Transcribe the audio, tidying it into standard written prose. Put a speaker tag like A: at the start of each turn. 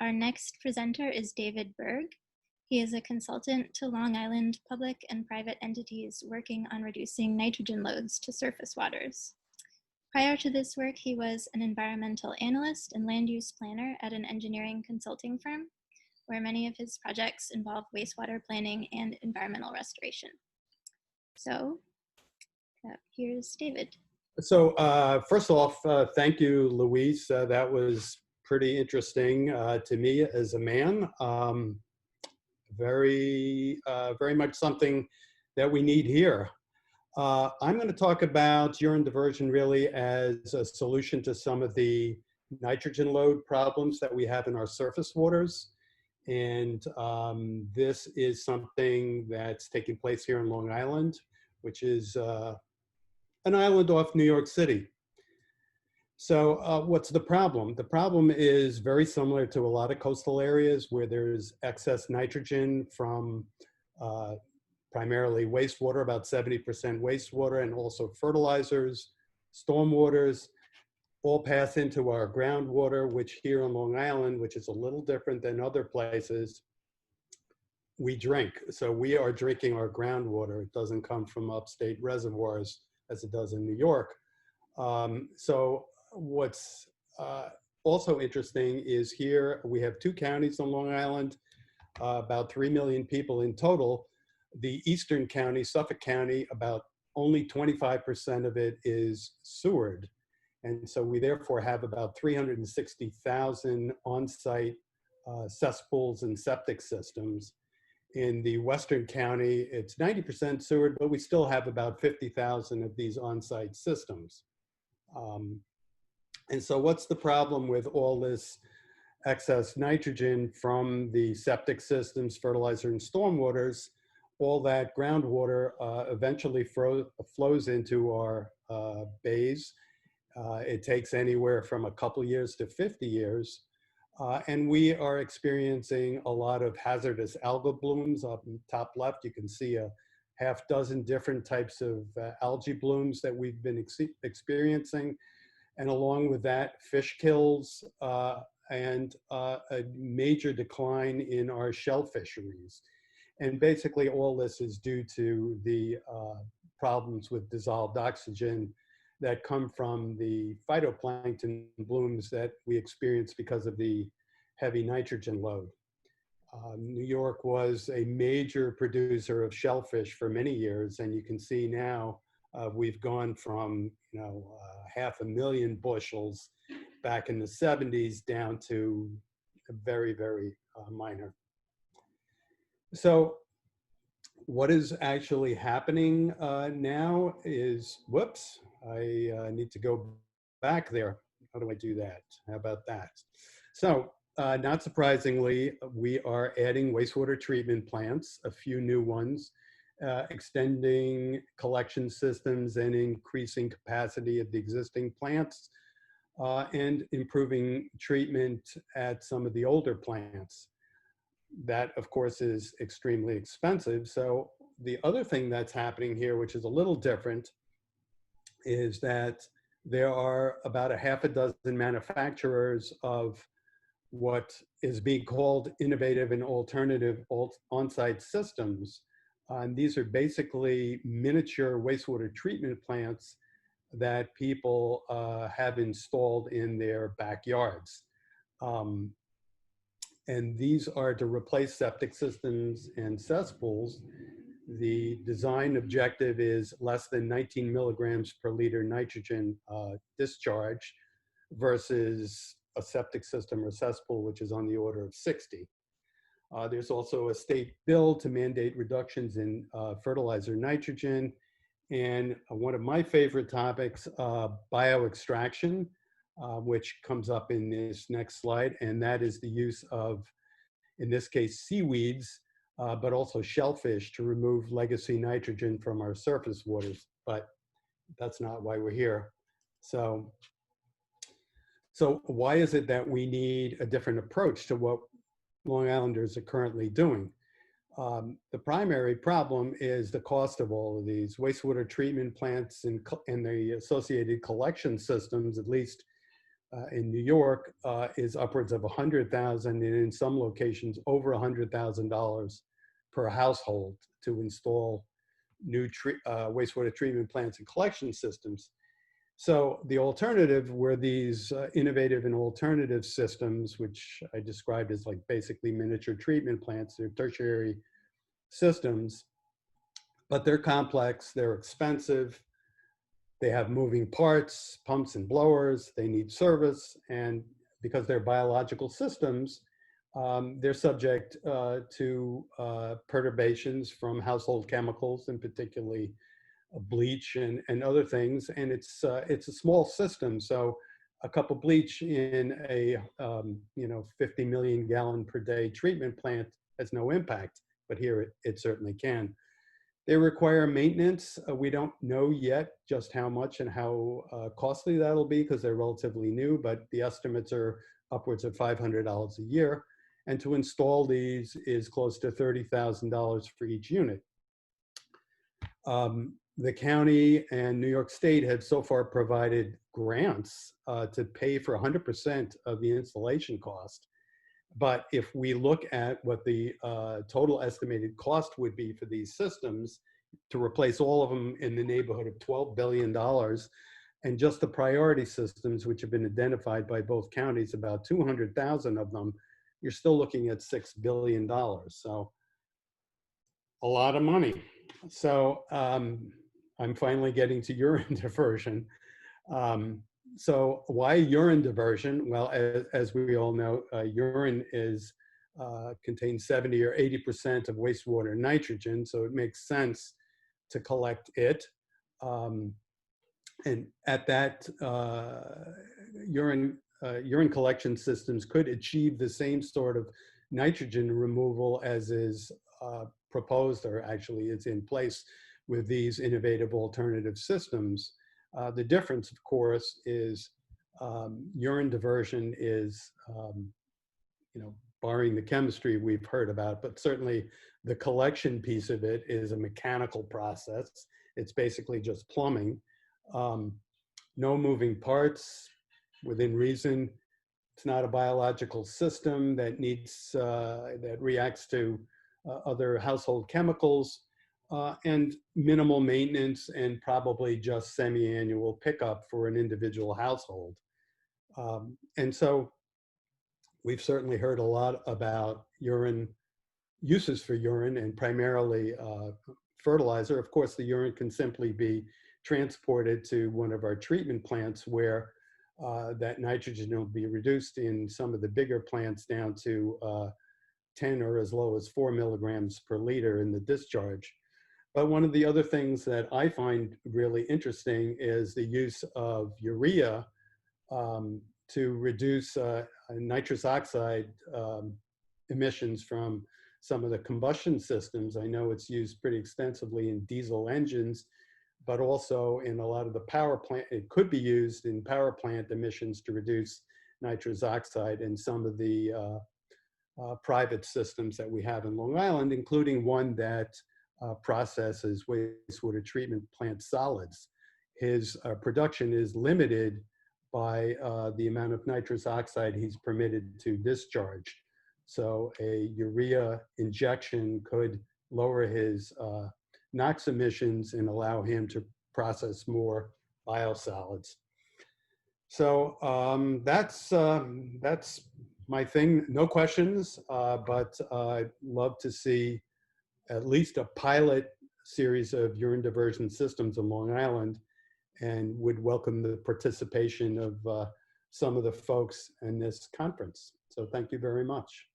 A: Our next presenter is David Berg. He is a consultant to Long Island public and private entities working on reducing nitrogen loads to surface waters. Prior to this work, he was an environmental analyst and land use planner at an engineering consulting firm, where many of his projects involve wastewater planning and environmental restoration. So here's David.
B: So first off, thank you, Louise. That was pretty interesting to me as a man. Very much something that we need here. I'm going to talk about urine diversion really as a solution to some of the nitrogen load problems that we have in our surface waters. And this is something that's taking place here in Long Island, which is an island off New York City. So what's the problem? The problem is very similar to a lot of coastal areas where there's excess nitrogen from primarily wastewater, about 70% wastewater, and also fertilizers, stormwaters, all pass into our groundwater, which here on Long Island, which is a little different than other places, we drink. So we are drinking our groundwater. It doesn't come from upstate reservoirs as it does in New York. So what's also interesting is here we have 2 counties on Long Island, about 3 million people in total. The eastern county, Suffolk County, about only 25% of it is sewered. And so we therefore have about 360,000 on-site cesspools and septic systems. In the western county, it's 90% sewered, but we still have about 50,000 of these on-site systems. And so what's the problem with all this excess nitrogen from the septic systems, fertilizer, and stormwaters? All that groundwater eventually flows into our bays. It takes anywhere from a couple years to 50 years. And we are experiencing a lot of hazardous algal blooms. Up in the top left, you can see a half dozen different types of algae blooms that we've been experiencing. And along with that, fish kills and a major decline in our shell fisheries. And basically all this is due to the problems with dissolved oxygen that come from the phytoplankton blooms that we experience because of the heavy nitrogen load. New York was a major producer of shellfish for many years, and you can see now we've gone from 500,000 bushels back in the 70s down to very, very minor. So what is actually happening now is, whoops, I need to go back there. How do I do that? How about that? So not surprisingly, we are adding wastewater treatment plants, a few new ones, extending collection systems and increasing capacity of the existing plants, and improving treatment at some of the older plants. That, of course, is extremely expensive. So the other thing that's happening here, which is a little different, is that there are about a half a dozen manufacturers of what is being called innovative and alternative on-site systems. And these are basically miniature wastewater treatment plants that people have installed in their backyards. And these are to replace septic systems and cesspools. The design objective is less than 19 milligrams per liter nitrogen discharge versus a septic system or cesspool, which is on the order of 60. There's also a state bill to mandate reductions in fertilizer nitrogen. And one of my favorite topics, bioextraction, which comes up in this next slide, and that is the use of, in this case, seaweeds, but also shellfish to remove legacy nitrogen from our surface waters. But that's not why we're here. So why is it that we need a different approach to what Long Islanders are currently doing? The primary problem is the cost of all of these wastewater treatment plants and the associated collection systems, at least in New York is upwards of 100,000, and in some locations over $100,000 per household to install new wastewater treatment plants and collection systems. So the alternative were these innovative and alternative systems, which I described as like basically miniature treatment plants. They're tertiary systems, but they're complex, they're expensive, they have moving parts, pumps and blowers, they need service, and because they're biological systems, they're subject to perturbations from household chemicals, and particularly bleach and other things. And it's a small system, so a cup of bleach in a 50 million gallon per day treatment plant has no impact, but here it certainly can. They require maintenance. We don't know yet just how much and how costly that'll be because they're relatively new, but the estimates are upwards of $500 a year. And to install these is close to $30,000 for each unit. The county and New York State have so far provided grants to pay for 100% of the installation cost. But if we look at what the total estimated cost would be for these systems to replace all of them in the neighborhood of $12 billion, and just the priority systems, which have been identified by both counties, about 200,000 of them, you're still looking at $6 billion. So a lot of money. So I'm finally getting to urine diversion. So why urine diversion? Well, as we all know, urine contains 70 or 80% of wastewater nitrogen, so it makes sense to collect it. And at that, urine collection systems could achieve the same sort of nitrogen removal as is proposed, or actually is in place with these innovative alternative systems. The difference, of course, is urine diversion is, barring the chemistry we've heard about, but certainly the collection piece of it is a mechanical process. It's basically just plumbing. No moving parts within reason. It's not a biological system that that reacts to other household chemicals. And minimal maintenance, and probably just semi-annual pickup for an individual household. And so we've certainly heard a lot about urine, uses for urine, and primarily fertilizer. Of course, the urine can simply be transported to one of our treatment plants where that nitrogen will be reduced in some of the bigger plants down to 10 or as low as 4 milligrams per liter in the discharge. But one of the other things that I find really interesting is the use of urea to reduce nitrous oxide emissions from some of the combustion systems. I know it's used pretty extensively in diesel engines, but also in a lot of the power plant. It could be used in power plant emissions to reduce nitrous oxide in some of the private systems that we have in Long Island, including one that processes wastewater treatment plant solids. His production is limited by the amount of nitrous oxide he's permitted to discharge. So a urea injection could lower his NOx emissions and allow him to process more biosolids. So that's my thing. No questions, but I'd love to see at least a pilot series of urine diversion systems in Long Island, and would welcome the participation of some of the folks in this conference. So thank you very much.